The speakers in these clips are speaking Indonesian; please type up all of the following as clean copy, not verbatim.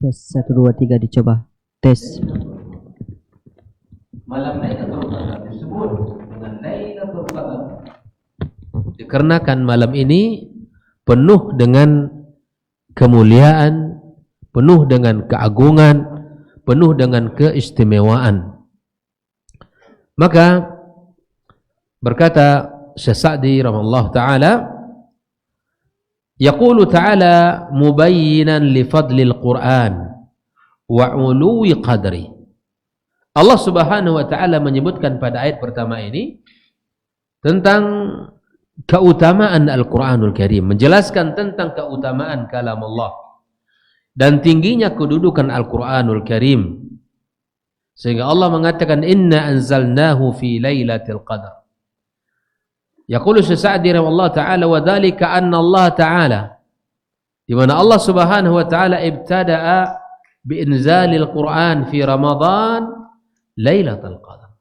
Tes 1 2 3 dicoba. Tes. Malam Lailatul Qadar disebut dengan Lailatul Qadar dikarenakan malam ini penuh dengan kemuliaan, penuh dengan keagungan, penuh dengan keistimewaan. Maka berkata Syekh Sa'di rahimahullah taala, yaqulu ta'ala mubayyinan li fadlil Qur'an wa 'uluwi qadri. Allah Subhanahu wa taala menyebutkan pada ayat pertama ini tentang keutamaan Al-Qur'anul Karim, menjelaskan tentang keutamaan kalam Allah dan tingginya kedudukan Al-Qur'anul Karim, sehingga Allah mengatakan inna anzalnahu fi lailatul qadar. Yaqulu Sa'di rahimahullah taala wa dzalika anna Allah taala, di mana Allah Subhanahu wa taala ibtada'a bi inzalil Qur'an fi Ramadan Lailatul Qadar.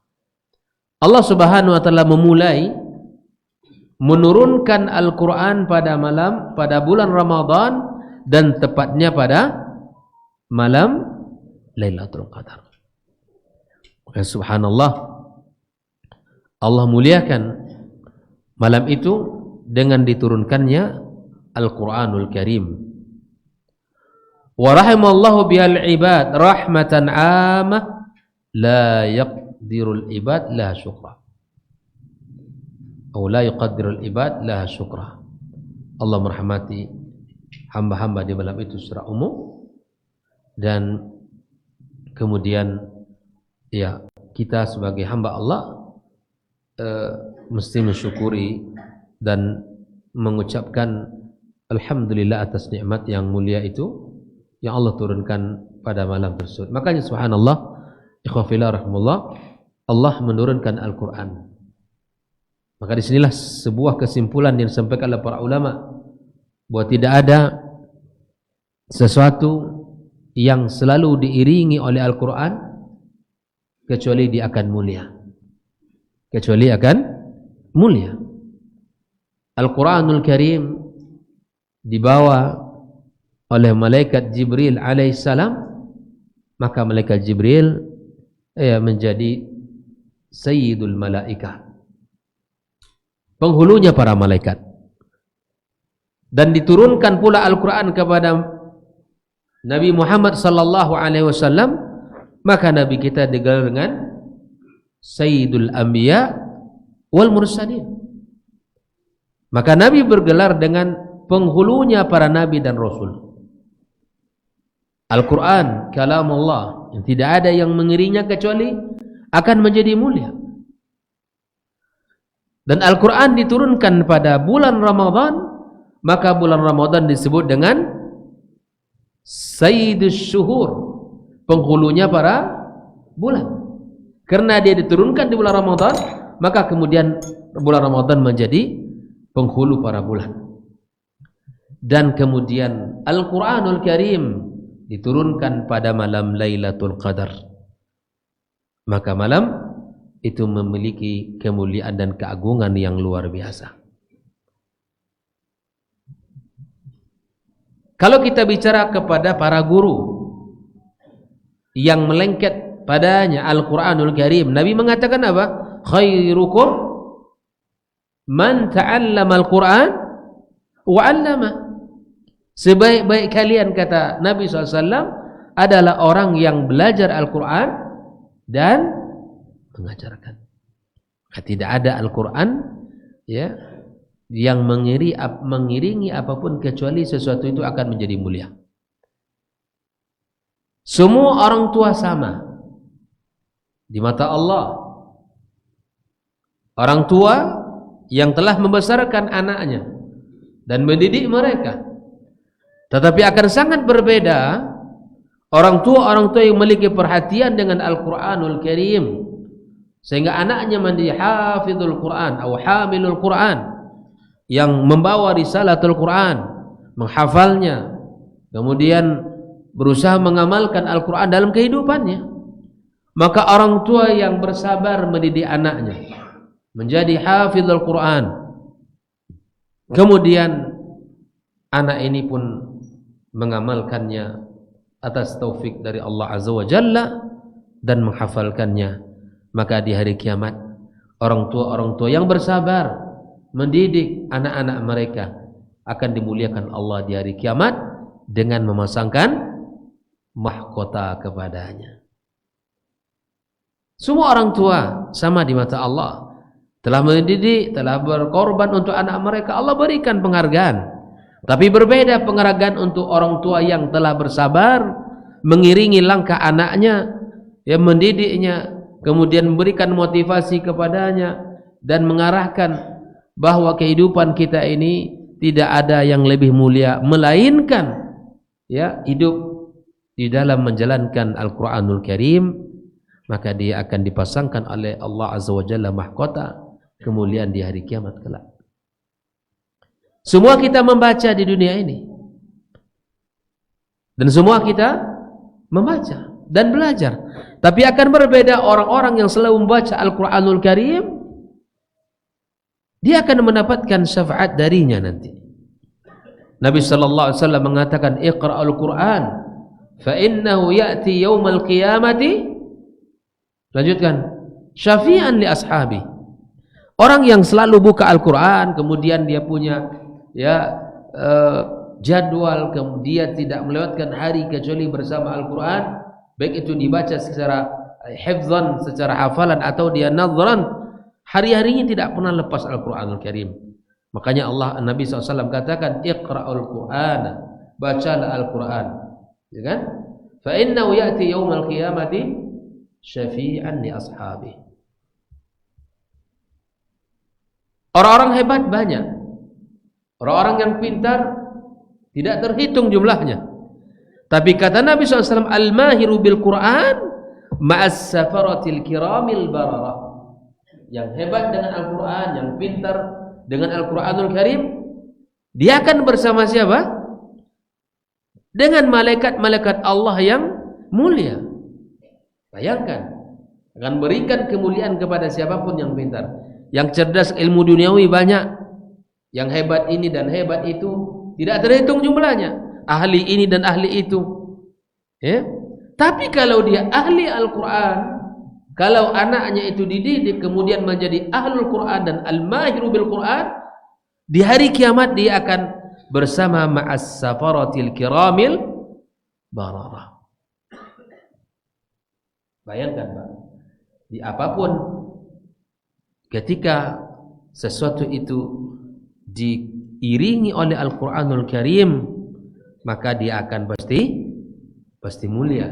Allah Subhanahu wa taala memulai menurunkan Al-Qur'an pada bulan Ramadan dan tepatnya pada malam Lailatul Qadar. Subhanallah, Allah muliakan malam itu dengan diturunkannya Al-Qur'anul Karim. Wa rahimallahu bihal ibad rahmatan 'ammah la yaqdirul ibad la syukra. Atau la yuqaddirul ibad la syukra. Allah merahmati hamba-hamba di malam itu secara umum, dan kemudian ya kita sebagai hamba Allah mesti mensyukuri dan mengucapkan alhamdulillah atas nikmat yang mulia itu yang Allah turunkan pada malam tersebut. Makanya subhanallah, ikhwafillah rahimahullah, Allah menurunkan Al-Quran. Maka disinilah sebuah kesimpulan yang disampaikan oleh para ulama bahwa tidak ada sesuatu yang selalu diiringi oleh Al-Quran kecuali dia akan mulia. Kecuali akan mulia. Al-Quranul Karim dibawa oleh malaikat Jibril alaihissalam, maka malaikat Jibril menjadi sayyidul malaikah, penghulunya para malaikat, dan diturunkan pula Al-Quran kepada Nabi Muhammad sallallahu alaihi wasallam, maka Nabi kita digelar dengan sayyidul anbiya wal mursalin. Maka Nabi bergelar dengan penghulunya para nabi dan rasul. Al-Quran kalamullah yang tidak ada yang mengiringinya kecuali akan menjadi mulia. Dan Al-Quran diturunkan pada bulan Ramadan, maka bulan Ramadan disebut dengan Sayyidus Syuhur, penghulunya para bulan. Karena dia diturunkan di bulan Ramadan, maka kemudian bulan Ramadan menjadi penghulu para bulan. Dan kemudian Al-Quranul Karim diturunkan pada malam Lailatul Qadar, maka malam itu memiliki kemuliaan dan keagungan yang luar biasa. Kalau kita bicara kepada para guru yang melengket padanya Al-Quranul Karim, Nabi mengatakan apa? Khairukum man ta'allama Al-Quran wa 'allama. Sebaik-baik kalian, kata Nabi SAW, adalah orang yang belajar Al-Quran dan mengajarkan. Tidak ada Al-Quran ya yang mengiringi apapun kecuali sesuatu itu akan menjadi mulia. Semua orang tua sama di mata Allah. Orang tua yang telah membesarkan anaknya dan mendidik mereka. Tetapi akan sangat berbeda orang tua yang memiliki perhatian dengan Al-Quranul Karim, sehingga anaknya menjadi hafizul Quran atau hamilul Quran, yang membawa risalatul Quran, menghafalnya, kemudian berusaha mengamalkan Al-Quran dalam kehidupannya. Maka orang tua yang bersabar mendidik anaknya menjadi hafizul Quran, kemudian anak ini pun mengamalkannya atas taufik dari Allah Azza wa Jalla dan menghafalkannya, maka di hari kiamat orang tua yang bersabar mendidik anak-anak mereka akan dimuliakan Allah di hari kiamat dengan memasangkan mahkota kepadanya. Semua orang tua sama di mata Allah, telah mendidik, telah berkorban untuk anak mereka, Allah berikan penghargaan. Tapi berbeda penghargaan untuk orang tua yang telah bersabar mengiringi langkah anaknya, yang mendidiknya, kemudian memberikan motivasi kepadanya dan mengarahkan bahwa kehidupan kita ini tidak ada yang lebih mulia melainkan hidup di dalam menjalankan Al-Quranul Karim, maka dia akan dipasangkan oleh Allah Azza wa Jalla mahkota kemuliaan di hari kiamat kelak. Semua kita membaca di dunia ini, dan semua kita membaca dan belajar, tapi akan berbeda orang-orang yang selalu membaca Al-Quranul Karim, dia akan mendapatkan syafaat darinya nanti. Nabi sallallahu alaihi wasallam mengatakan, "Iqra'ul Qur'an fa innahu ya'ti yaumal qiyamati." Lanjutkan, "syafi'an li ashabi." Orang yang selalu buka Al-Quran, kemudian dia punya jadwal, kemudian tidak melewatkan hari kecuali bersama Al-Quran, baik itu dibaca secara hifzan, secara hafalan, atau dia nadhran, hari-harinya tidak pernah lepas Al-Quranul Karim. Makanya Nabi SAW katakan, "Iqra'ul Qur'ana," bacalah Al-Quran, ya kan? "Fa innahu ya'ti yaumal qiyamati syafi'an li ashabi." Orang-orang hebat banyak, orang-orang yang pintar tidak terhitung jumlahnya. Tapi kata Nabi SAW, "Al-mahiru bil Qur'an ma'as safaratil kiramil bararah." Yang hebat dengan Al-Quran, yang pintar dengan Al-Quranul Karim, dia akan bersama siapa? Dengan malaikat-malaikat Allah yang mulia. Bayangkan, akan berikan kemuliaan kepada siapapun yang pintar. Yang cerdas ilmu duniawi banyak, yang hebat ini dan hebat itu tidak terhitung jumlahnya, ahli ini dan ahli itu, ya. Tapi kalau dia ahli Al-Quran, kalau anaknya itu dididik kemudian menjadi ahlul Quran dan al-mahiru bil Quran, di hari kiamat dia akan bersama ma'as safaratil kiramil bararah. Bayangkan, Pak, di apapun ketika sesuatu itu diiringi oleh Al-Quranul Karim, maka dia akan pasti mulia.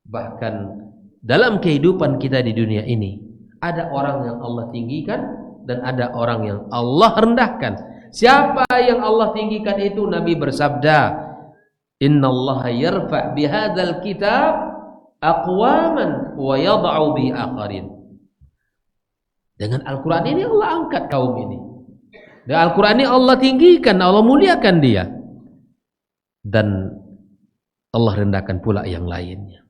Bahkan dalam kehidupan kita di dunia ini, ada orang yang Allah tinggikan dan ada orang yang Allah rendahkan. Siapa yang Allah tinggikan itu, Nabi bersabda, "Innallaha yarfa' bihadzal kitab aqwaman wa yad'u bi akharin." Dengan Al-Quran ini Allah angkat kaum ini. Dengan Al-Quran ini Allah tinggikan, Allah muliakan dia. Dan Allah rendahkan pula yang lainnya.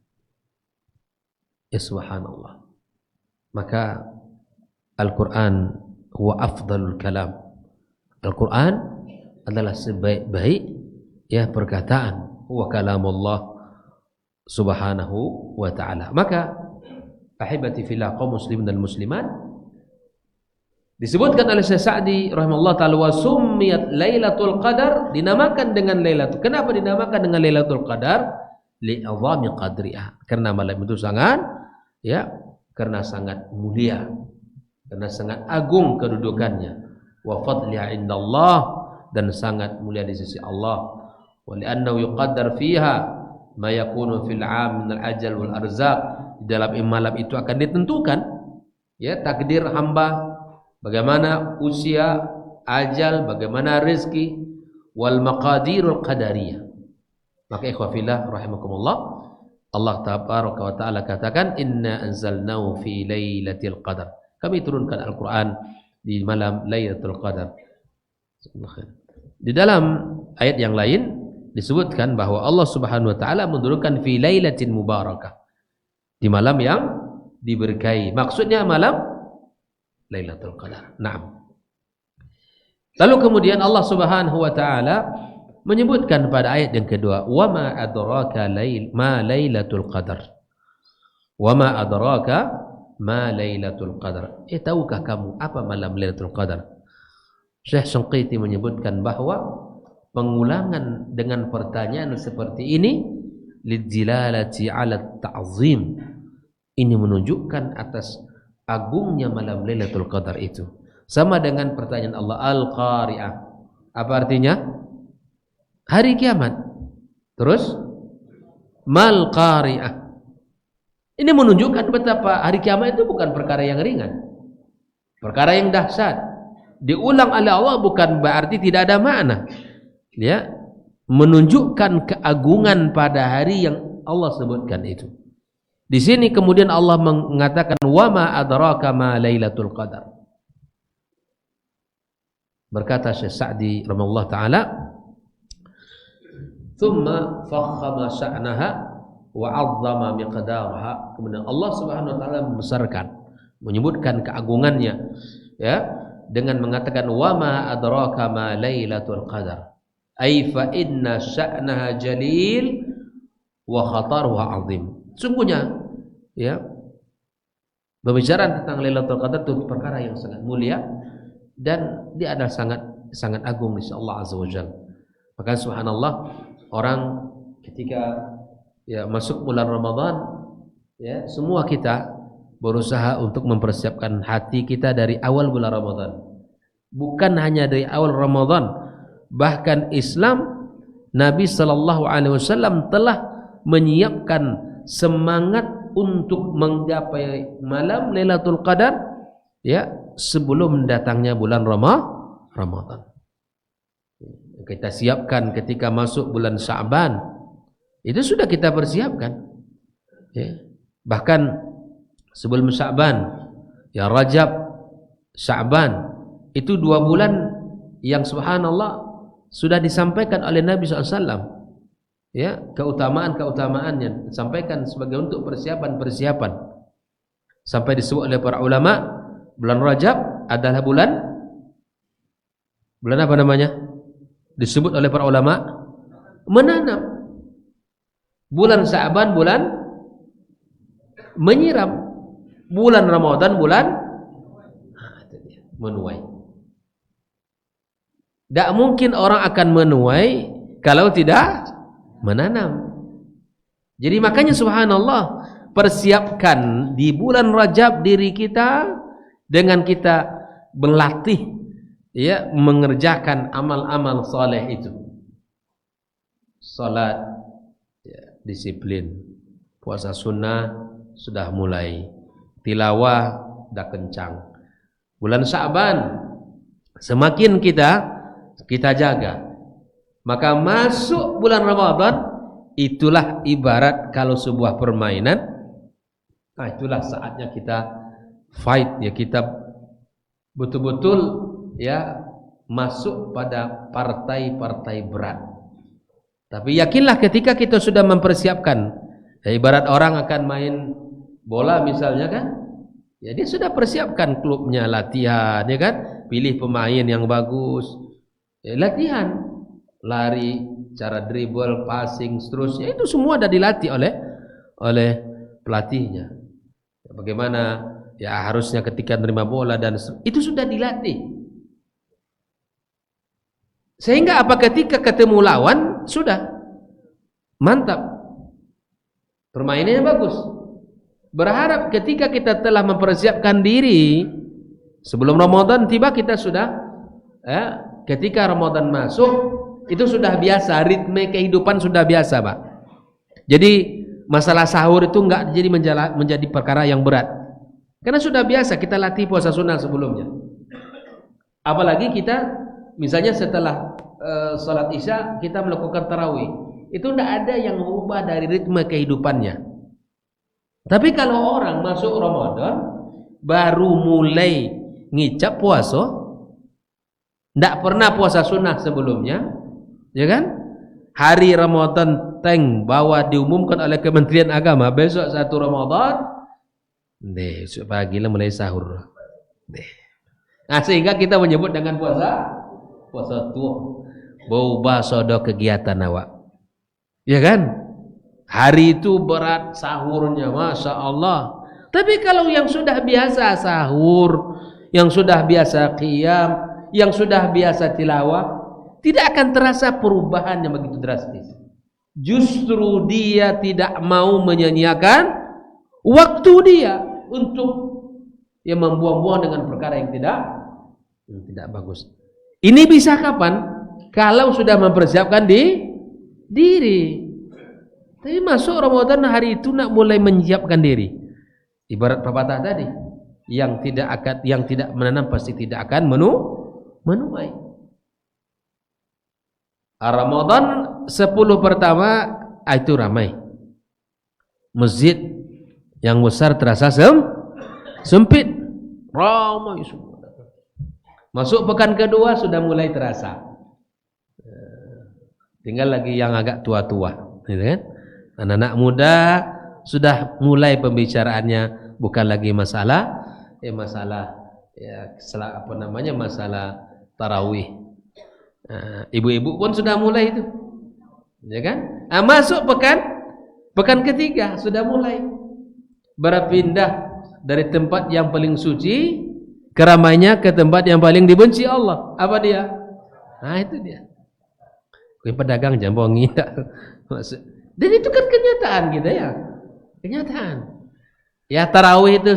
Ya subhanallah. Maka Al-Quran huwa afdalul kalam. Al-Quran adalah sebaik-baik perkataan. Huwa kalamullah subhanahu wa ta'ala. Maka ahibati fillah, kaum muslimin dan muslimat, disebutkan oleh Syekh Sa'di rahimahullah ta'ala, wa summiyat Lailatul Qadar, dinamakan dengan Lailatul. Kenapa dinamakan dengan Lailatul Qadar? Li'azami qadriha, karena malam itu sangat karena sangat mulia, karena sangat agung kedudukannya. Wa fadliha indallah, dan sangat mulia di sisi Allah. Wa li'annahu yuqaddar fiha ma yakunu fil 'am min al-ajal wal arzaq. Dalam malam itu akan ditentukan takdir hamba, bagaimana usia, ajal, bagaimana rezeki, wal maqadirul qadariyah. Maka ikhwafillah rahimakumullah, Allah tabaraka wa ta'ala katakan, "Inna anzalnahu fi lailatul qadar." Kami turunkan Al-Quran di malam Lailatul Qadar. Di dalam ayat yang lain disebutkan bahwa Allah Subhanahu wa taala menurunkan fi lailatin mubarakah, di malam yang diberkahi. Maksudnya malam Lailatul Qadar. Naam. Lalu kemudian Allah Subhanahu wa taala menyebutkan pada ayat yang kedua, wa ma adraka ma lailatul qadar. Wa ma adraka ma lailatul qadar. Tahukah kamu apa malam Lailatul Qadar? Syekh Syanqiti menyebutkan bahwa pengulangan dengan pertanyaan seperti ini lidzilalati 'ala ta'zim. Ini menunjukkan atas agungnya malam Lailatul Qadar itu. Sama dengan pertanyaan Allah Al-Qari'ah. Apa artinya? Hari kiamat. Terus mal qari'ah. Ini menunjukkan betapa hari kiamat itu bukan perkara yang ringan. Perkara yang dahsyat. Diulang oleh Allah bukan berarti tidak ada makna. Ya, menunjukkan keagungan pada hari yang Allah sebutkan itu. Di sini kemudian Allah mengatakan wa ma adraka ma lailatul qadar. Berkata Syekh Sa'di rahimahullah taala, "Tsumma fakhama sya'naha wa 'azzama miqdaraha." Kemudian Allah Subhanahu wa taala membesarkan, menyebutkan keagungannya, ya, dengan mengatakan wa ma adraka ma lailatul qadar. Ai fa inna sya'naha jalil wa khataruha 'azim. Sungguhnya, ya, pembicaraan tentang Lailatul Qadar itu perkara yang sangat mulia dan dia adalah sangat agung di sisi Allah Azza wa Jalla. Maka subhanallah, orang ketika ya masuk bulan Ramadan, ya, semua kita berusaha untuk mempersiapkan hati kita dari awal bulan Ramadan. Bukan hanya dari awal Ramadan, bahkan Islam, Nabi sallallahu alaihi wasallam telah menyiapkan semangat untuk menggapai malam Lailatul Qadar, ya, sebelum datangnya bulan Ramadan. Kita siapkan ketika masuk bulan Sya'ban. Itu sudah kita persiapkan. Ya. Bahkan sebelum Sya'ban, ya, Rajab, Sya'ban, itu 2 bulan yang subhanallah sudah disampaikan oleh Nabi SAW. Ya, keutamaan-keutamaannya disampaikan sebagai untuk persiapan-persiapan. Sampai disebut oleh para ulama, bulan Rajab adalah bulan apa namanya? Disebut oleh para ulama menanam. Bulan Sya'ban bulan menyiram. Bulan Ramadan bulan menuai. Tak mungkin orang akan menuai kalau tidak menanam. Jadi makanya subhanallah, persiapkan di bulan Rajab diri kita dengan kita berlatih, ya, mengerjakan amal-amal soleh itu. Salat, ya, disiplin. Puasa sunnah sudah mulai. Tilawah dah kencang. Bulan Sya'ban semakin kita jaga, maka masuk bulan Ramadan, itulah ibarat kalau sebuah permainan. Nah, itulah saatnya kita fight, ya, kita betul-betul, ya, masuk pada partai-partai berat. Tapi yakinlah ketika kita sudah mempersiapkan, ya, ibarat orang akan main bola misalnya kan, ya, dia sudah persiapkan klubnya, latihan, ya kan, pilih pemain yang bagus, ya, latihan, lari, cara dribble, passing, seterusnya, itu semua sudah dilatih oleh pelatihnya. Bagaimana, ya, harusnya ketika menerima bola dan itu sudah dilatih. Sehingga apa, ketika ketemu lawan sudah mantap, permainannya bagus. Berharap ketika kita telah mempersiapkan diri sebelum Ramadan tiba, kita sudah, ya, ketika Ramadan masuk itu sudah biasa, ritme kehidupan sudah biasa, Pak. Jadi masalah sahur itu enggak jadi menjadi perkara yang berat. Karena sudah biasa kita latih puasa sunnah sebelumnya. Apalagi kita misalnya setelah salat Isya kita melakukan tarawih. Itu enggak ada yang mengubah dari ritme kehidupannya. Tapi kalau orang masuk Ramadan baru mulai ngicap puasa, enggak pernah puasa sunnah sebelumnya, ya kan? Hari Ramadan bahwa diumumkan oleh Kementerian Agama besok 1 Ramadan, besok pagi lah mulai sahur. Nah, sehingga kita menyebut dengan puasa tua. bau basodo kegiatan awak. Ya kan? Hari itu berat sahurnya, Masya Allah. Tapi kalau yang sudah biasa sahur, yang sudah biasa qiyam, yang sudah biasa tilawah, tidak akan terasa perubahan yang begitu drastis. Justru dia tidak mau menyanyiakan waktu dia untuk yang membuang-buang dengan perkara yang tidak bagus. Ini bisa kapan? Kalau sudah mempersiapkan diri. Tapi masuk Ramadan hari itu nak mulai menyiapkan diri. Ibarat pepatah tadi, yang tidak menanam pasti tidak akan menuai. Ramadan 10 pertama itu ramai. Masjid yang besar terasa sempit. Ramai semua. Masuk pekan kedua sudah mulai terasa. Tinggal lagi yang agak tua-tua, gitu kan? Anak-anak muda sudah mulai pembicaraannya bukan lagi masalah masalah tarawih. Ibu-ibu pun sudah mulai itu, ya kan? Masuk pekan ketiga sudah mulai berpindah dari tempat yang paling suci keramainya ke tempat yang paling dibenci Allah. Apa dia? Itu dia. Kue pedagang jambongi. Dan itu kan kenyataan kita ya. Kenyataan. Ya tarawih itu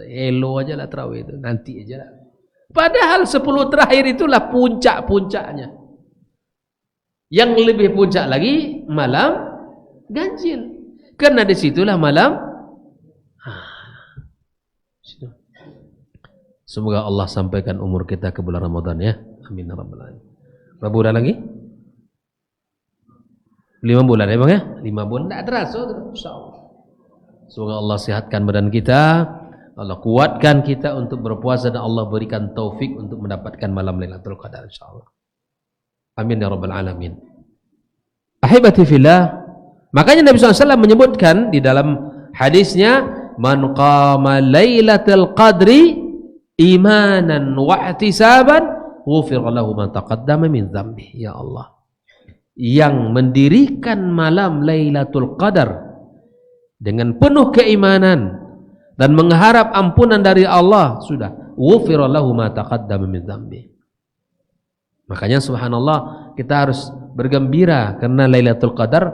elo aja lah tarawih itu, nanti aja lah. Padahal 10 terakhir itulah puncak-puncaknya. Yang lebih puncak lagi malam ganjil. Karena disitulah malam. Semoga Allah sampaikan umur kita ke bulan Ramadan ya. Amin ya rabbal alamin. Berapa bulan lagi? 5 bulan ya Bang ya? 5 bulan tidak terasa insyaallah. Semoga Allah sehatkan badan kita, Allah kuatkan kita untuk berpuasa dan Allah berikan taufik untuk mendapatkan malam Lailatul Qadar insyaallah. Amin ya rabbal alamin. Ahibati fillah, makanya Nabi SAW menyebutkan di dalam hadisnya, man qama Lailatul Qadri imanan wa ihtisaban ghufira lahu ma taqaddama min dhanbi. Ya Allah, yang mendirikan malam Lailatul Qadar dengan penuh keimanan dan mengharap ampunan dari Allah, sudah ghufira lahu ma taqaddama min dhanbi. Makanya subhanallah, kita harus bergembira karena Lailatul Qadar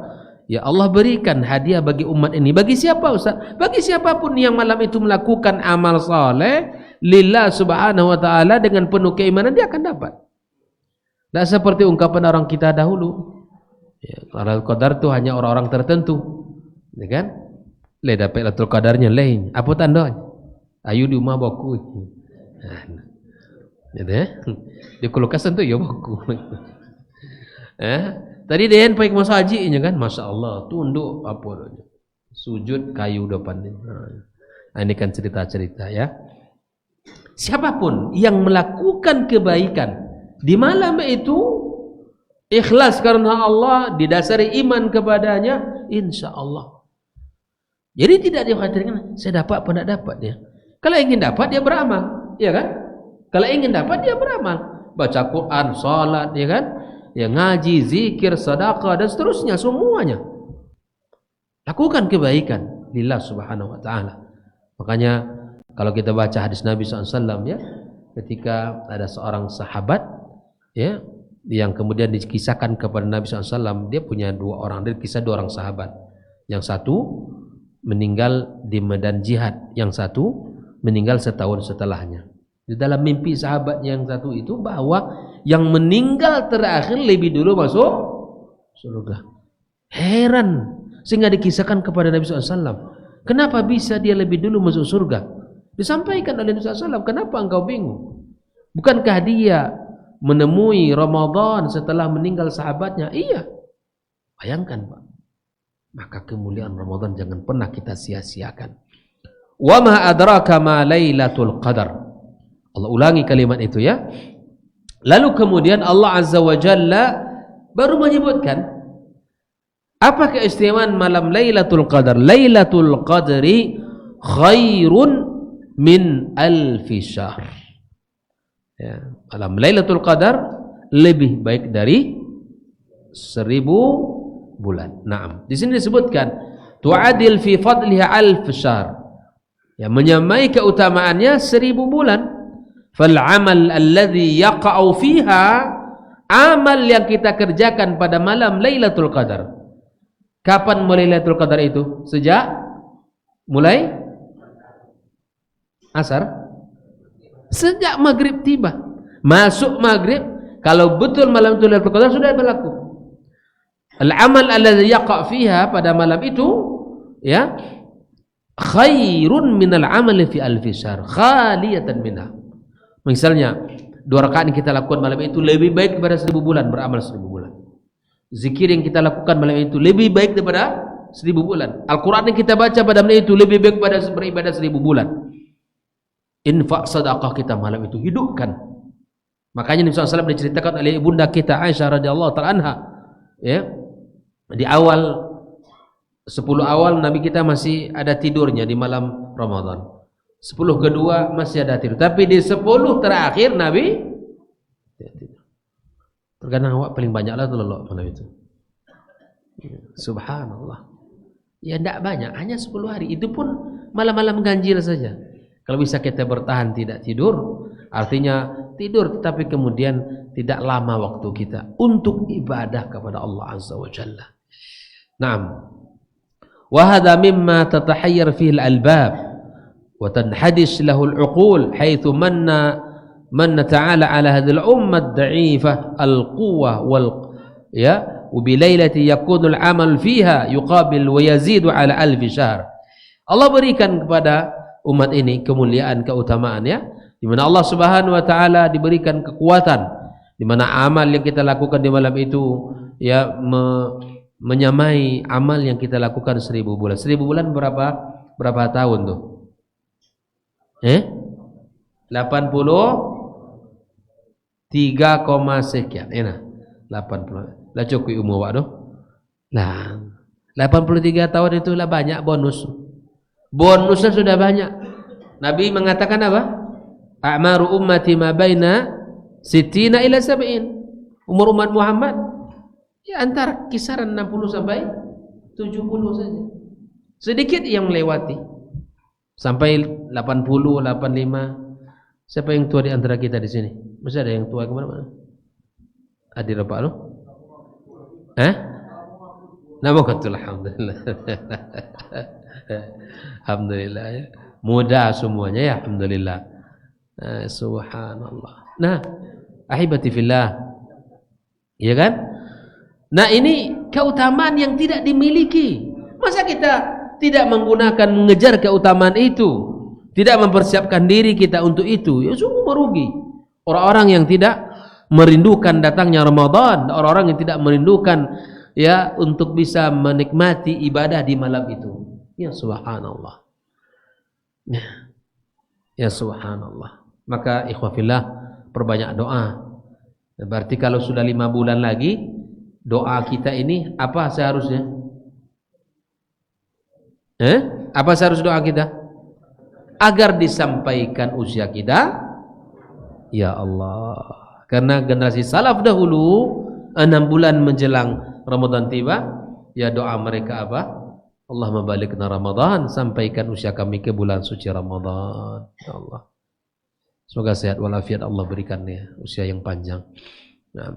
ya Allah berikan hadiah bagi umat ini. Bagi siapa Ustaz? Bagi siapapun yang malam itu melakukan amal saleh lillah subhanahu wa ta'ala dengan penuh keimanan, dia akan dapat. Tidak seperti ungkapan orang kita dahulu, ya, Lailatul Qadar itu hanya orang-orang tertentu, ya kan? Dapat Lailatul Qadarnya lain. Apa tandanya? Ayu di rumah boku. Gitu ya. Di kulkasan tu ya boku. Tadi dia pakai masa hajinya kan, masya Allah, tunduk apa? Sujud kayu depan ini. Ini kan cerita-cerita ya. Siapapun yang melakukan kebaikan di malam itu ikhlas karena Allah, didasari iman kepadanya, insya Allah. Jadi tidak dikhawatirkan saya dapat apa tidak dapat dia. Kalau ingin dapat dia beramal, ya kan? Kalau ingin dapat dia beramal, baca Quran, salat, ya kan? Ya ngaji, zikir, sedekah dan seterusnya semuanya. Lakukan kebaikan lillah subhanahu wa ta'ala. Makanya kalau kita baca hadis Nabi SAW ya, ketika ada seorang sahabat ya yang kemudian dikisahkan kepada Nabi SAW, dia punya 2 orang, dia kisah 2 orang sahabat. Yang satu meninggal di medan jihad, yang satu meninggal setahun setelahnya. Di dalam mimpi sahabat yang satu itu bahwa yang meninggal terakhir lebih dulu masuk surga. Heran, sehingga dikisahkan kepada Nabi SAW, kenapa bisa dia lebih dulu masuk surga? Disampaikan oleh Nabi SAW, kenapa engkau bingung? Bukankah dia menemui Ramadan setelah meninggal sahabatnya? Iya. Bayangkan Pak, maka kemuliaan Ramadan jangan pernah kita sia-siakan. Wa ma adraka ma Lailatul Qadar. Allah ulangi kalimat itu ya. Lalu kemudian Allah Azza wa Jalla baru menyebutkan apa keistimewaan malam Lailatul Qadar. Lailatul Qadri khairun min alfi syahr. Ya, malam Lailatul Qadar lebih baik dari 1000 bulan. Naam. Di sini disebutkan tu'adil fi fadliha 1000 syahr. Ya, menyamai keutamaannya 1000 bulan. Fal amal alladhi yaqa'u fiha, amal yang kita kerjakan pada malam Lailatul Qadar. Kapan mulai Lailatul Qadar itu? Sejak mulai asar? Sejak maghrib tiba. Masuk maghrib, kalau betul malam itu Lailatul Qadar sudah berlaku. Al-amal alladhi yaqa' fiha, pada malam itu ya, khairun minal amali fi alfi syahr khaliyatan minha. Misalnya 2 rakaat yang kita lakukan malam itu lebih baik daripada 1000 bulan beramal 1000 bulan. Zikir yang kita lakukan malam itu lebih baik daripada 1000 bulan. Al-Quran yang kita baca pada malam itu lebih baik daripada beribadah 1000 bulan. Infak sedekah kita malam itu hidupkan. Makanya Nabi SAW diceritakan oleh ibunda kita Aisyah radhiyallahu ta'ala anha, ya, di awal 10 awal Nabi kita masih ada tidurnya di malam Ramadan. 10 kedua masih ada tidur. Tapi di 10 terakhir Nabi tidur. Terkadang awak paling banyak lah telelok malam itu. Subhanallah. Ya tidak banyak, hanya 10 hari. Itu pun malam-malam ganjil saja. Kalau bisa kita bertahan tidak tidur, artinya tidur tetapi kemudian tidak lama waktu kita untuk ibadah kepada Allah Azza wa Jalla. Naam. Wa hadha mimma tatahayyar fihi al-albab wa tanhadis lahu al-uqul haythu manna ta'ala ala hadhihi al-ummah ad-da'ifah al-quwwah wal ya wa bi lailati yakunu al-amal fiha yuqabil wa yazidu ala alf syahr. Allah berikan kepada umat ini kemuliaan, keutamaan, ya, di mana Allah Subhanahu wa taala diberikan kekuatan, di mana amal yang kita lakukan di malam itu ya menyamai amal yang kita lakukan 1000 bulan. 1000 bulan berapa tahun tuh? 83, sekian. Enak. 80. Lah cukup umur awak tu. Lah 83 tahun itulah banyak bonus. Bonusnya sudah banyak. Nabi mengatakan apa? A'maru ummati ma baina 60 ila 70. Umur umat Muhammad ya antara kisaran 60 sampai 70 saja. Sedikit yang melewati sampai 80, 85. Siapa yang tua di antara kita di sini? Masih ada yang tua kemana-mana? Hadir apa lu? Nama katul alhamdulillah. Alhamdulillah ya. Muda semuanya ya, alhamdulillah. Subhanallah. Nah, ahibati fillah. Ya kan? Nah, ini keutamaan yang tidak dimiliki. Masa kita tidak menggunakan mengejar keutamaan itu, tidak mempersiapkan diri kita untuk itu, ya sungguh merugi. Orang-orang yang tidak merindukan datangnya Ramadan, orang-orang yang tidak merindukan ya untuk bisa menikmati ibadah di malam itu. Ya subhanallah. Ya subhanallah. Maka ikhwafillah, perbanyak doa. Berarti kalau sudah 5 bulan lagi, doa kita ini apa seharusnya? Apa seharus doa kita? Agar disampaikan usia kita, ya Allah. Karena generasi salaf dahulu 6 bulan menjelang Ramadan tiba, ya doa mereka apa? Allah membalikna Ramadan, sampaikan usia kami ke bulan suci Ramadan. Ya Allah. Semoga sehat walafiat Allah berikannya, usia yang panjang. Nah,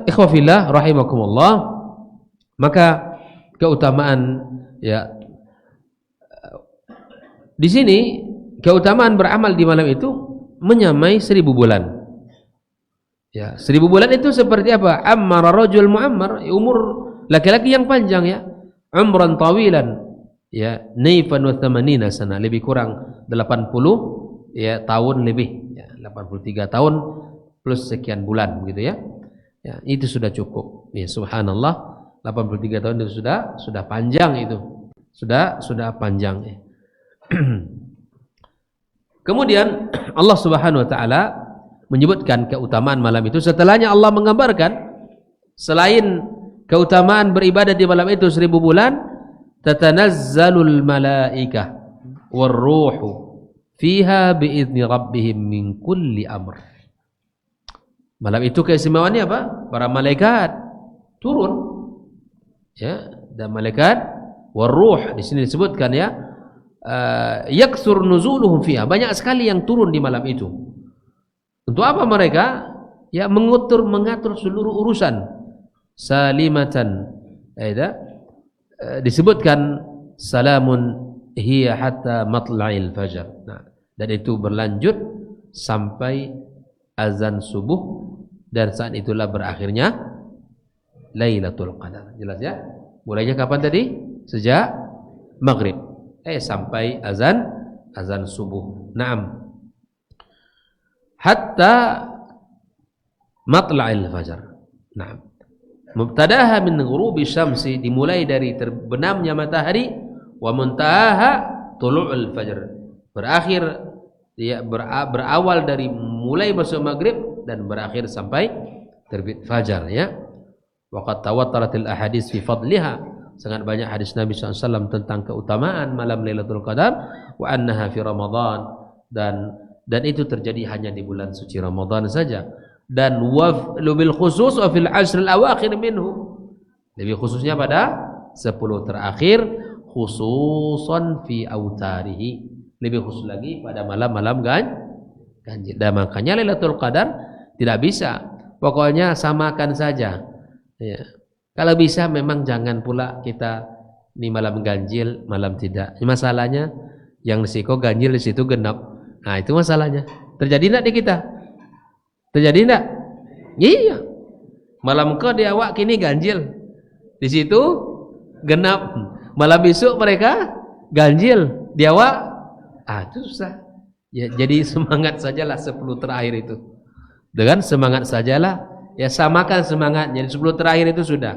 ikhwafillah rahimakumullah. Maka keutamaan ya di sini keutamaan beramal di malam itu menyamai 1000 bulan. Ya, 1000 bulan itu seperti apa? Ammara rajul muammar, umur laki-laki yang panjang ya. Umran tawilan ya, naifan wa 80 sana, lebih kurang 80 ya tahun lebih ya, 83 tahun plus sekian bulan begitu ya. Ya, itu sudah cukup. Ya subhanallah, 83 tahun itu sudah panjang itu. Sudah panjang ya. Kemudian Allah Subhanahu wa taala menyebutkan keutamaan malam itu. Setelahnya Allah menggambarkan selain keutamaan beribadah di malam itu 1000 bulan, tatanazzalul malaikah warruhu fiha biizni rabbihim min kulli amr. Malam itu keistimewaannya apa? Para malaikat turun, ya, dan malaikat waruh di sini disebutkan ya, yaksur nuzuluhum fiha, banyak sekali yang turun di malam itu. Untuk apa mereka? Ya, mengatur seluruh urusan salimatan. Disebutkan salamun hiya hatta matla'il fajar. Nah, dan itu berlanjut sampai azan subuh, dan saat itulah berakhirnya Lailatul Qadar. Jelas ya? Mulainya kapan tadi? Sejak maghrib sampai azan subuh. Naam. Hatta matla'il fajar. Naam. Mubtadaha min ghurubi syamsi, dimulai dari terbenamnya matahari, wa muntahaha tulu'ul fajr, berakhir ya, berawal dari mulai masuk maghrib dan berakhir sampai terbit fajar ya. Wa qad tawattaratil ahadits fi fadliha, sangat banyak hadis Nabi SAW tentang keutamaan malam Lailatul Qadar, wa annaha fi Ramadan, dan itu terjadi hanya di bulan suci Ramadan saja, dan bil khusus wa fil ashr al awakhir minhu, lebih khususnya pada 10 terakhir, khususan fi autarihi, lebih khusus lagi pada malam-malam ganjil. Dan makanya Lailatul Qadar tidak bisa pokoknya samakan saja ya. Kalau bisa memang jangan pula kita di malam ganjil, malam tidak. Masalahnya yang risiko ganjil di situ genap. Nah, itu masalahnya. Terjadi enggak di kita? Terjadi enggak? Iya. Malam ke di awak kini ganjil. Di situ genap. Malam besok mereka ganjil di awak. Itu susah. Ya, jadi semangat sajalah 10 terakhir itu. Dengan semangat sajalah, ya samakan semangatnya. Di 10 terakhir itu sudah.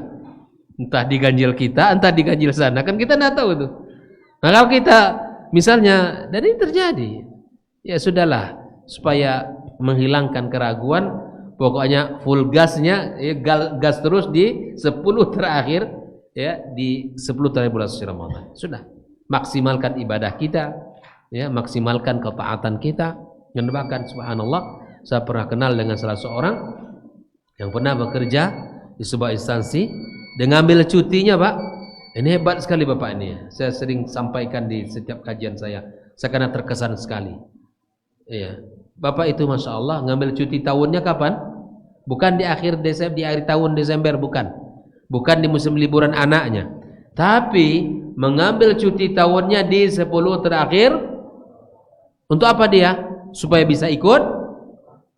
Entah diganjil kita, entah diganjil sana. Kan kita enggak tahu tuh. Nah, kalau kita misalnya, dan ini terjadi, ya sudahlah, supaya menghilangkan keraguan, pokoknya full gasnya ya, gas terus di 10 terakhir ya, di 10 terakhir bulan suci Ramadan. Sudah, maksimalkan ibadah kita ya, maksimalkan ketaatan kita. Dan bahkan subhanallah, saya pernah kenal dengan salah seorang yang pernah bekerja di sebuah instansi dengan ambil cutinya, Pak. Ini hebat sekali Bapak ini. Saya sering sampaikan di setiap kajian saya karena terkesan sekali. Iya. Bapak itu Masya Allah ngambil cuti tahunnya kapan? Bukan di akhir Desember, di akhir tahun Desember, bukan. Bukan di musim liburan anaknya. Tapi mengambil cuti tahunnya di 10 terakhir. Untuk apa dia? Supaya bisa ikut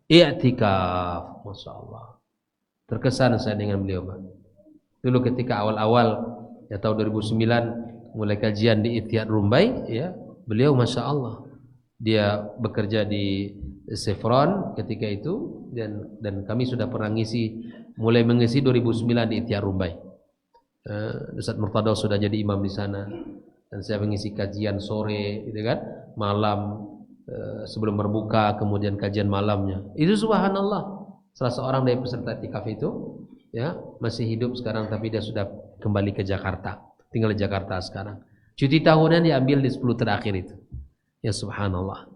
i'tikaf. Masya Allah. Terkesan saya dengan beliau, Pak. Dulu ketika awal-awal ya tahun 2009 mulai kajian di Ittihad Rumbai ya, beliau Masya Allah dia bekerja di Chevron ketika itu, dan kami sudah pernah mulai mengisi 2009 di Ittihad Rumbai. Ustaz Murtada sudah jadi imam di sana, dan saya mengisi kajian sore gitu kan, malam sebelum berbuka, kemudian kajian malamnya. Itu subhanallah, salah seorang dari peserta i'tikaf itu ya, masih hidup sekarang, tapi dia sudah kembali ke Jakarta, tinggal di Jakarta sekarang. Cuti tahunan diambil di 10 terakhir itu. Ya subhanallah.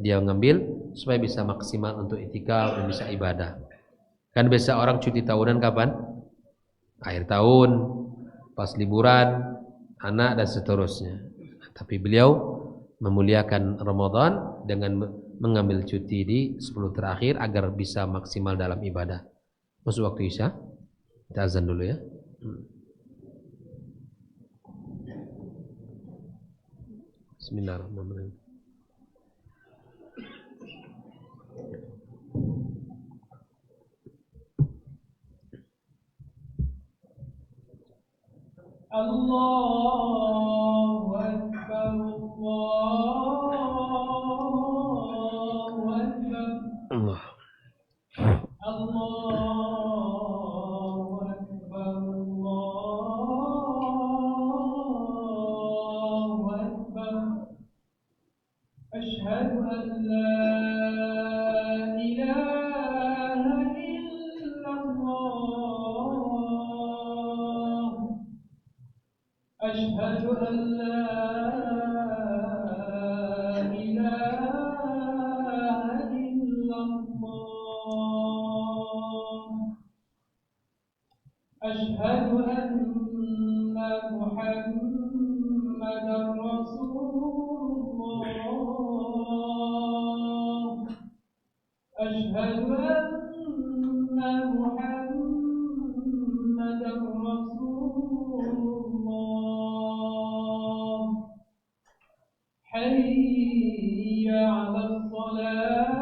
Dia ngambil supaya bisa maksimal untuk i'tikaf dan bisa ibadah. Kan biasa orang cuti tahunan kapan? Akhir tahun, pas liburan anak dan seterusnya. Tapi beliau memuliakan Ramadan dengan mengambil cuti di 10 terakhir agar bisa maksimal dalam ibadah. Masuk waktu Isya. Kita azan dulu ya. Bismillahirrahmanirrahim. Allahu Akbar, Allahu Akbar. Allah. Allahu Akbar, Allahu Akbar. Asyhadu an la ilaha illallah. Asyhadu an la ilaha illallah. حي على الصلاة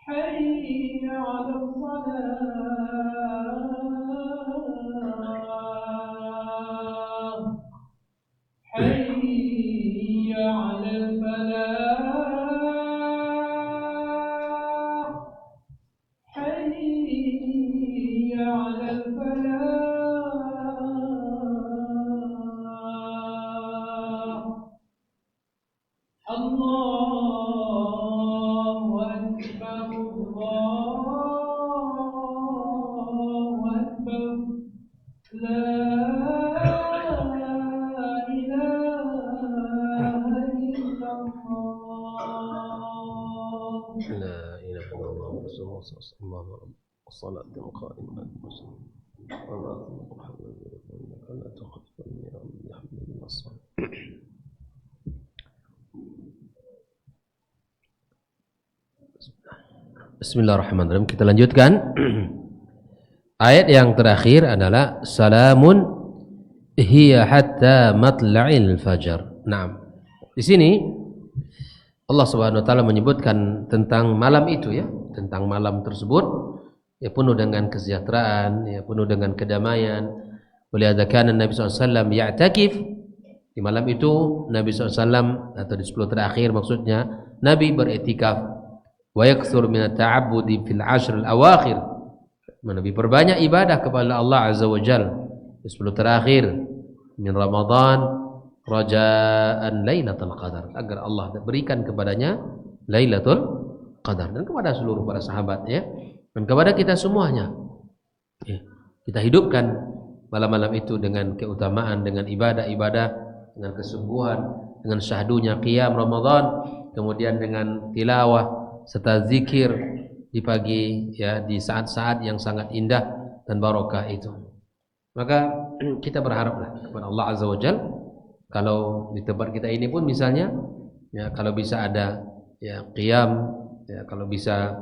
حي على الصلاة حي على الفلاح حي على الفلاح الله أكبر الله أكبر لا إله إلا الله لا إله إلا الله رسول الله صلى الله عليه وسلم الصلاة قائمة المسلم محمد إنك لا تخلف الميعاد بحمد الصلاة. Bismillahirrahmanirrahim. Kita lanjutkan. Ayat yang terakhir adalah salamun hiya hatta matla'il fajar. Naam. Di sini Allah Subhanahu wa taala menyebutkan tentang malam itu ya, tentang malam tersebut ya penuh dengan kesejahteraan, ya penuh dengan kedamaian. Walihada Nabi SAW ya'takif. Di malam itu Nabi SAW atau di 10 terakhir maksudnya Nabi beretikaf. Wa yakthur min at-ta'abbudi fil 'ashr al-awakhir. Lebih perbanyak ibadah kepada Allah Azza wa Jalla di 10 terakhir min Ramadan raja'an Lailatul Qadar, agar Allah berikan kepadanya Lailatul Qadar dan kepada seluruh para sahabat ya, dan kepada kita semuanya. Ya, kita hidupkan malam-malam itu dengan keutamaan, dengan ibadah-ibadah, dengan kesungguhan, dengan syahdunya qiyam Ramadan, kemudian dengan tilawah serta zikir di pagi ya, di saat-saat yang sangat indah dan barokah itu. Maka kita berharaplah kepada Allah Azza wa Jalla, kalau di tempat kita ini pun misalnya ya, kalau bisa ada ya qiyam ya, kalau bisa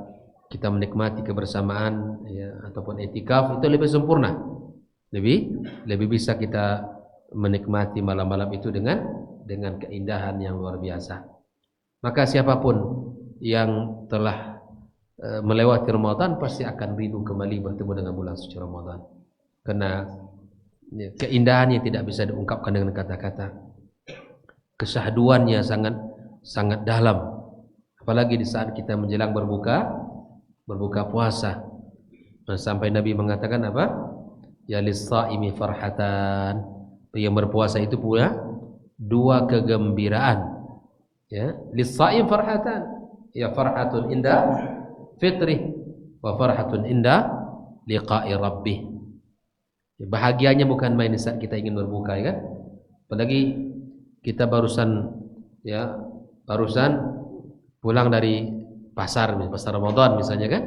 kita menikmati kebersamaan ya, ataupun etikaf, itu lebih sempurna, lebih bisa kita menikmati malam-malam itu dengan keindahan yang luar biasa. Maka siapapun yang telah melewati Ramadan pasti akan rindu kembali bertemu dengan bulan suci Ramadan, karena ya, keindahannya tidak bisa diungkapkan dengan kata-kata. Kesyahduannya sangat dalam, apalagi di saat kita menjelang berbuka puasa. Nah, sampai Nabi mengatakan apa? Ya lis-shaimi farhatan, yang berpuasa itu punya 2 kegembiraan. Ya, lis-shaim farhatan, ya farhatun inda fitrih wa farhatun inda liqa'i rabbih. Ya, bahagianya bukan main di saat kita ingin berbuka ya kan? Apalagi kita barusan pulang dari pasar Ramadan misalnya kan?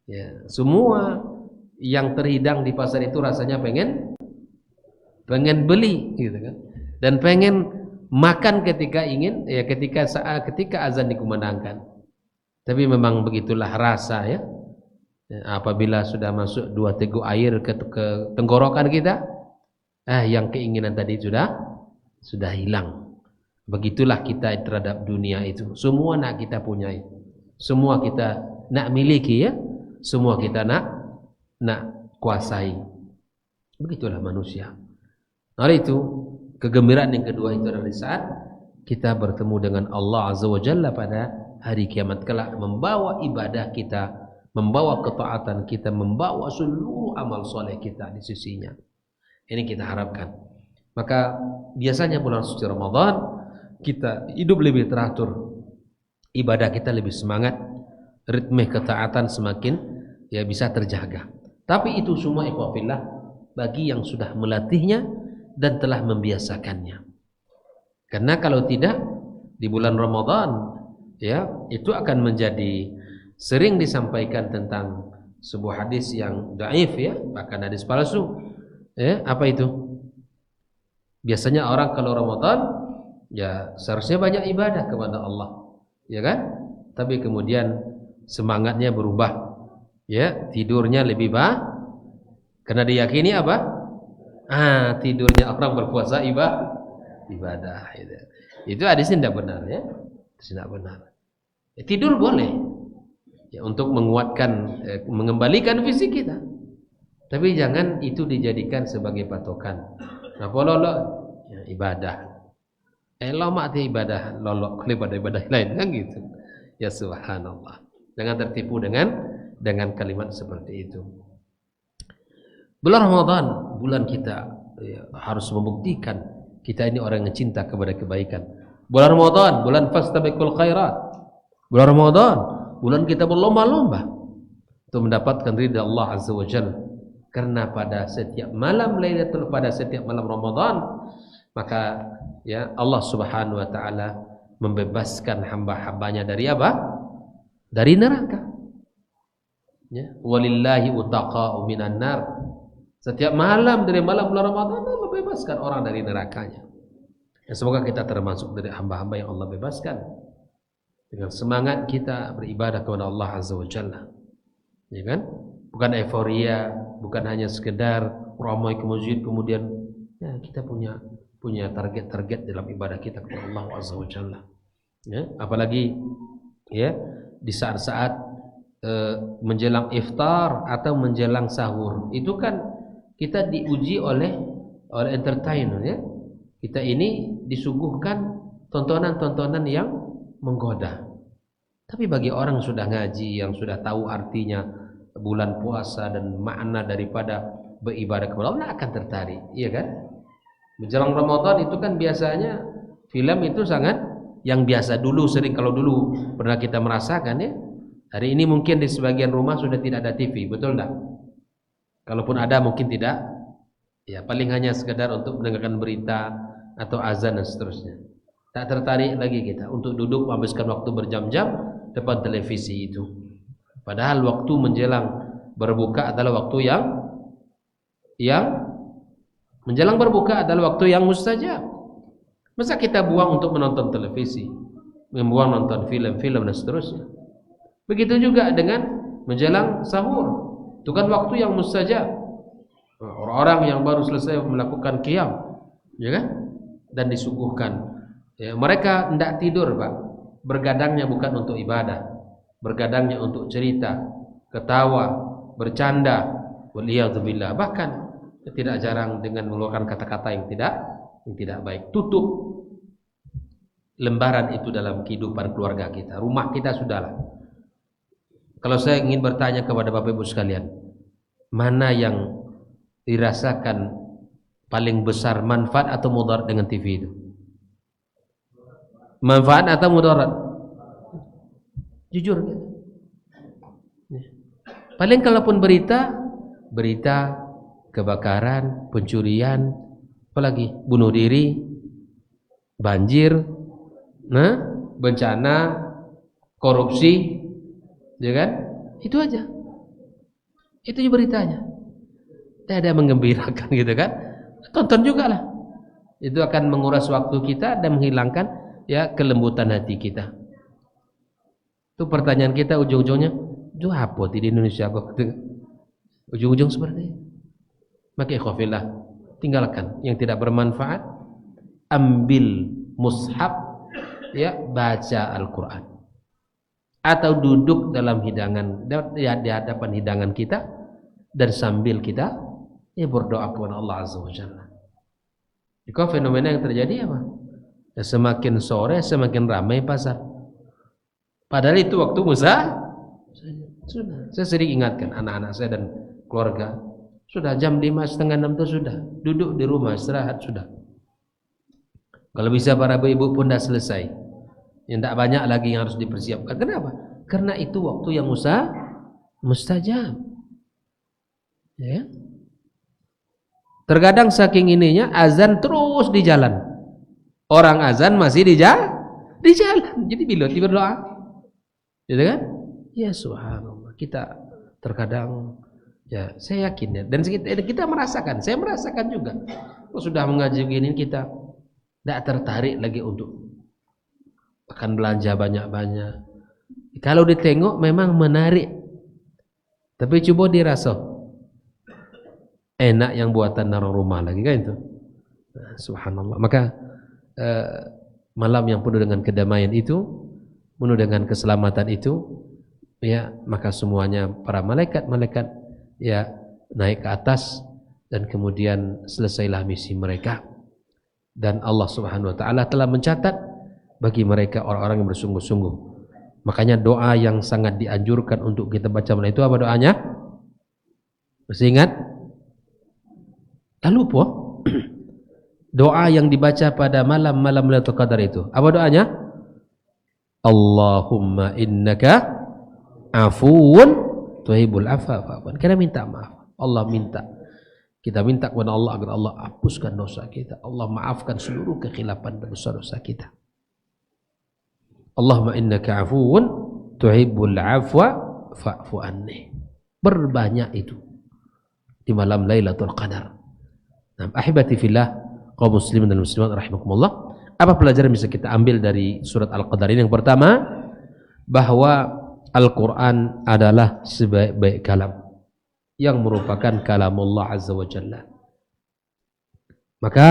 Ya, semua yang terhidang di pasar itu rasanya pengen beli gitu kan. Dan pengen makan ketika ingin ya, ketika azan dikumandangkan. Tapi memang begitulah rasa ya. Apabila sudah masuk 2 teguk air ke tenggorokan kita, yang keinginan tadi sudah hilang. Begitulah kita terhadap dunia itu. Semua nak kita punyai, semua kita nak miliki ya, semua kita nak kuasai. Begitulah manusia. Oleh itu, kegembiraan yang kedua itu adalah saat kita bertemu dengan Allah Azza wa Jalla pada hari kiamat kelak, membawa ibadah kita, membawa ketaatan kita, membawa seluruh amal soleh kita di sisinya. Ini kita harapkan. Maka biasanya bulan suci Ramadan kita hidup lebih teratur, ibadah kita lebih semangat, ritme ketaatan semakin ya bisa terjaga. Tapi itu semua ikhwafillah bagi yang sudah melatihnya dan telah membiasakannya. Karena kalau tidak, di bulan Ramadan ya, itu akan menjadi sering disampaikan tentang sebuah hadis yang dhaif ya, bahkan hadis palsu. Ya, apa itu? Biasanya orang kalau Ramadan ya seharusnya banyak ibadah kepada Allah, ya kan? Tapi kemudian semangatnya berubah. Ya, tidurnya lebih karena diyakini apa? Tidurnya orang berpuasa ibadah. Itu hadisnya tidak benar ya. Tidak benar. Tidur boleh ya untuk menguatkan, mengembalikan fisik kita. Tapi jangan itu dijadikan sebagai patokan. Nah, lolok ya, ibadah. Lama ti ibadah lolok daripada ibadah lain kan gitu. Ya subhanallah. Jangan tertipu dengan kalimat seperti itu. Bulan Ramadan, bulan kita ya, harus membuktikan kita ini orang yang cinta kepada kebaikan. Bulan Ramadan, bulan fastabiqul khairat. Bulan Ramadan, bulan kita berlomba-lomba untuk mendapatkan ridha Allah Azza wa Jalla. Karena pada setiap malam Lailatul pada setiap malam Ramadan, maka ya Allah Subhanahu wa taala membebaskan hamba-hambanya dari apa? Dari neraka. Ya, walillahi utaqa'u minan nar. Setiap malam dari malam bulan Ramadan Allah bebaskan orang dari nerakanya. Dan semoga kita termasuk dari hamba-hamba yang Allah bebaskan dengan semangat kita beribadah kepada Allah Azza wa Jalla. Ya kan? Bukan euforia, bukan hanya sekedar ramai ke masjid kemudian ya kita punya target-target dalam ibadah kita kepada Allah Azza wa Jalla. Ya, apalagi ya di saat-saat menjelang iftar atau menjelang sahur itu kan kita diuji oleh entertainer ya. Kita ini disuguhkan tontonan-tontonan yang menggoda. Tapi bagi orang yang sudah ngaji, yang sudah tahu artinya bulan puasa dan makna daripada beribadah kepada Allah akan tertarik, iya kan? Menjelang Ramadan itu kan biasanya film itu sangat yang biasa dulu sering kalau dulu pernah kita merasakan ya. Hari ini mungkin di sebagian rumah sudah tidak ada TV, betul enggak? Kalaupun ada mungkin tidak, ya paling hanya sekedar untuk mendengarkan berita atau azan dan seterusnya. Tak tertarik lagi kita untuk duduk menghabiskan waktu berjam-jam depan televisi itu. Padahal waktu menjelang berbuka adalah waktu yang menjelang berbuka adalah waktu yang mustajab. Masa kita buang untuk menonton televisi, membuang nonton film-film dan seterusnya. Begitu juga dengan menjelang sahur. Itu kan waktu yang mustajab. Orang-orang yang baru selesai melakukan qiyam, ya kan? Dan disuguhkan. Ya, mereka tidak tidur, Pak. Bergadangnya bukan untuk ibadah. Bergadangnya untuk cerita, ketawa, bercanda. Waliyadzubillah. Bahkan tidak jarang dengan mengeluarkan kata-kata yang tidak baik. Tutup lembaran itu dalam kehidupan keluarga kita. Rumah kita sudahlah. Kalau saya ingin bertanya kepada Bapak Ibu sekalian, mana yang dirasakan paling besar manfaat atau mudarat dengan TV itu? Manfaat atau mudarat? Jujur gitu. Paling kalaupun berita kebakaran, pencurian, apalagi bunuh diri, banjir, bencana, korupsi, ya kan? Itu aja. Itu beritanya. Tidak ada menggembirakan gitu kan? Tonton juga lah. Itu akan menguras waktu kita dan menghilangkan ya kelembutan hati kita. Itu pertanyaan kita ujung-ujungnya, itu apa di Indonesia kok? Ujung-ujung seperti itu. Maka ikhwafillah, tinggalkan yang tidak bermanfaat, ambil mushaf, ya baca Al-Quran. Atau duduk dalam hidangan di hadapan hidangan kita dan sambil kita ya berdoa kepada Allah Azza wa Jalla. Jika fenomena yang terjadi apa? Ya, semakin sore semakin ramai pasar. Padahal itu waktu Musa sudah. Saya sering ingatkan anak-anak saya dan keluarga, sudah jam 5:30 itu sudah duduk di rumah istirahat sudah. Kalau bisa para ibu pun dah selesai. Yang tidak banyak lagi yang harus dipersiapkan. Kenapa? Karena itu waktu yang mustajab. Ya. Terkadang saking ininya azan terus di jalan. Orang azan masih di jalan. Jadi bila berdoa. Gitu kan? Ya subhanallah. Kita terkadang ya saya yakin ya. Dan kita merasakan. Saya merasakan juga. Kalau sudah mengaji begini kita tidak tertarik lagi untuk akan belanja banyak-banyak. Kalau ditengok memang menarik. Tapi coba dirasa. enak yang buatan orang rumah lagi kan itu. Nah, subhanallah. Maka malam yang penuh dengan kedamaian itu, penuh dengan keselamatan itu, ya, maka semuanya para malaikat-malaikat ya naik ke atas dan kemudian selesailah misi mereka. Dan Allah Subhanahu wa taala telah mencatat bagi mereka orang-orang yang bersungguh-sungguh. Makanya doa yang sangat dianjurkan untuk kita baca malam itu apa doanya? Masih ingat? Lalu po doa yang dibaca pada malam-malam Lailatul Qadar itu. Apa doanya? Allahumma innaka afuwun tuhibbul afwa fa'fu. Kita minta maaf. Allah minta. Kita minta kepada Allah agar Allah hapuskan dosa kita. Allah maafkan seluruh kekhilafan dan dosa-dosa kita. Allahumma innaka afuwun tuhibbul afwa fa'fu anni. Berbanyak itu di malam Lailatul Qadar. Nah, ahibati fillah, kaum muslimin dan muslimat rahimakumullah. Apa pelajaran bisa kita ambil dari surat Al-Qadar ini? Yang pertama, bahwa Al-Quran adalah sebaik-baik kalam yang merupakan kalamullah azza wa jalla. Maka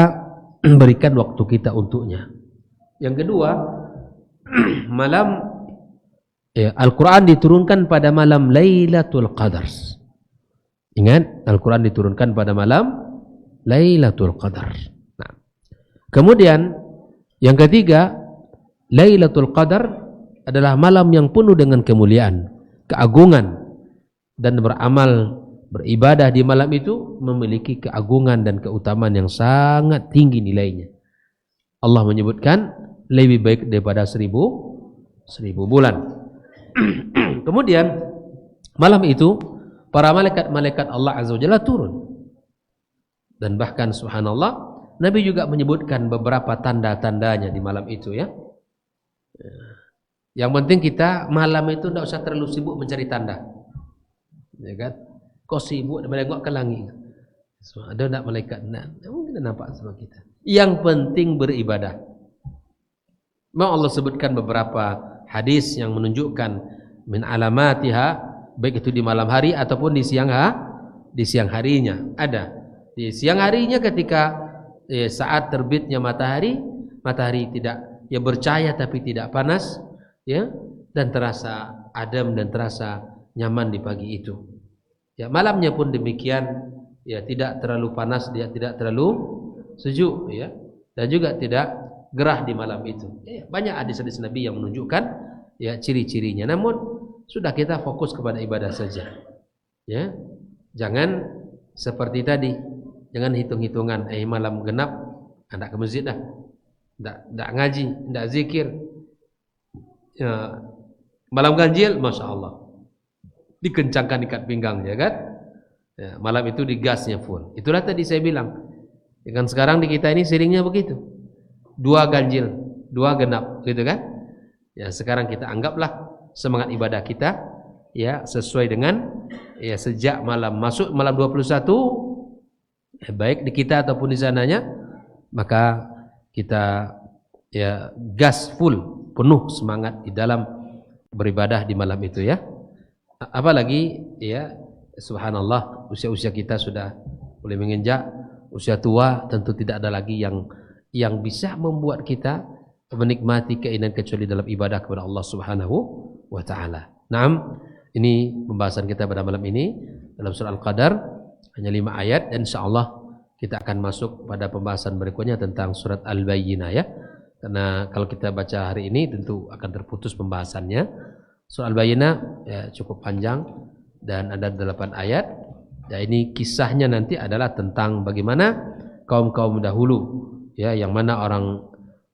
berikan waktu kita untuknya. Yang kedua, malam Al-Quran diturunkan pada malam Lailatul Qadar. Ingat, Al-Quran diturunkan pada malam Lailatul Qadar. Nah, kemudian yang ketiga, Lailatul Qadar adalah malam yang penuh dengan kemuliaan, keagungan, dan beramal, beribadah di malam itu memiliki keagungan dan keutamaan yang sangat tinggi nilainya. Allah menyebutkan lebih baik daripada seribu bulan. Kemudian malam itu para malaikat-malaikat Allah Azza wa Jalla turun. Dan bahkan subhanallah, Nabi juga menyebutkan beberapa tanda-tandanya di malam itu ya. Yang penting kita malam itu tidak usah terlalu sibuk mencari tanda. Ya kan? Kau sibuk menengok ke langit. Ada tak malaikat? Nah, mungkin nampak sama kita. Yang penting beribadah. Mau Allah sebutkan beberapa hadis yang menunjukkan min alamatiha, baik itu di malam hari ataupun di siang harinya. Ada. Di siang harinya ketika saat terbitnya matahari tidak ya bercahaya tapi tidak panas ya, dan terasa adem dan terasa nyaman di pagi itu. Ya, malamnya pun demikian, ya, tidak terlalu panas, dia tidak terlalu sejuk ya, dan juga tidak gerah di malam itu. Ya, banyak hadis-hadis Nabi yang menunjukkan ya ciri-cirinya. Namun sudah kita fokus kepada ibadah saja. Ya. Jangan seperti tadi. Jangan hitung-hitungan, malam genap hendak ke masjid dah. Enggak ngaji, enggak zikir. Ya, malam ganjil, Masya Allah, dikencangkan ikat pinggang ya kan. Ya, malam itu digasnya full. Itulah tadi saya bilang. Ya kan sekarang di kita ini seringnya begitu. 2 ganjil, 2 genap, gitu kan? Ya sekarang kita anggaplah semangat ibadah kita ya sesuai dengan ya sejak malam masuk malam 21 baik di kita ataupun di sananya, maka kita ya gas full, penuh semangat di dalam beribadah di malam itu ya. Apalagi ya subhanallah, usia-usia kita sudah mulai menginjak usia tua, tentu tidak ada lagi yang bisa membuat kita menikmati keindahan kecuali dalam ibadah kepada Allah Subhanahu wa taala. Naam, ini pembahasan kita pada malam ini dalam surah Al-Qadar. Hanya 5 ayat dan insyaallah kita akan masuk pada pembahasan berikutnya tentang surat Al-Bayyinah ya. Karena kalau kita baca hari ini tentu akan terputus pembahasannya. Surah Al-Bayyinah ya, cukup panjang dan ada 8 ayat. Dan ini kisahnya nanti adalah tentang bagaimana kaum-kaum dahulu ya, yang mana orang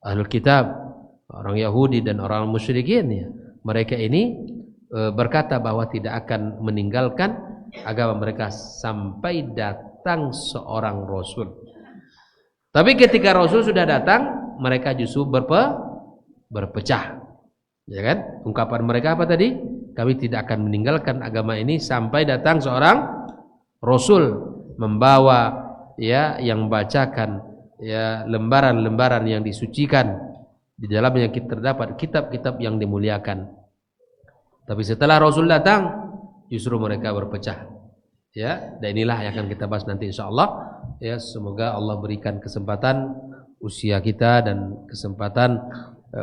Ahlul Kitab, orang Yahudi dan orang musyrikin ya. Mereka ini berkata bahwa tidak akan meninggalkan agama mereka sampai datang seorang Rasul. Tapi ketika Rasul sudah datang, mereka justru berpecah. Ya kan? Ungkapan mereka apa tadi? Kami tidak akan meninggalkan agama ini sampai datang seorang Rasul membawa ya yang membacakan ya lembaran-lembaran yang disucikan, di dalamnya terdapat kitab-kitab yang dimuliakan. Tapi setelah Rasul datang, justru mereka berpecah. Ya, dan inilah yang akan kita bahas nanti insyaallah. Ya, semoga Allah berikan kesempatan usia kita dan kesempatan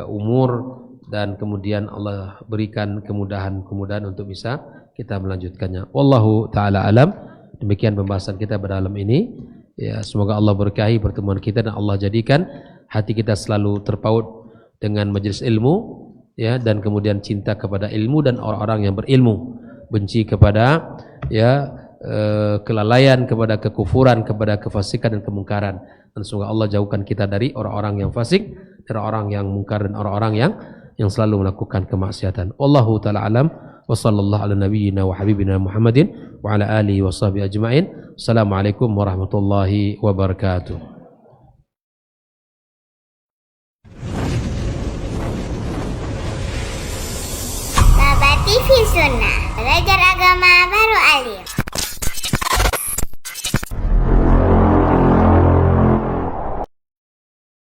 umur, dan kemudian Allah berikan kemudahan untuk bisa kita melanjutkannya. Wallahu taala alam. Demikian pembahasan kita pada malam ini. Ya, semoga Allah berkahi pertemuan kita dan Allah jadikan hati kita selalu terpaut dengan majelis ilmu, ya, dan kemudian cinta kepada ilmu dan orang-orang yang berilmu, benci kepada kelalaian, kepada kekufuran, kepada kefasikan dan kemungkaran. Dan semoga Allah jauhkan kita dari orang-orang yang fasik, dari orang yang mungkar dan orang-orang yang selalu melakukan kemaksiatan. Wallahu taala alam. Wa sallallahu ala nabiyyina wa habibina Muhammadin wa ala alihi wa sahbihi ajma'in. Assalamualaikum warahmatullahi wabarakatuh. Baba TV Sunnah, belajar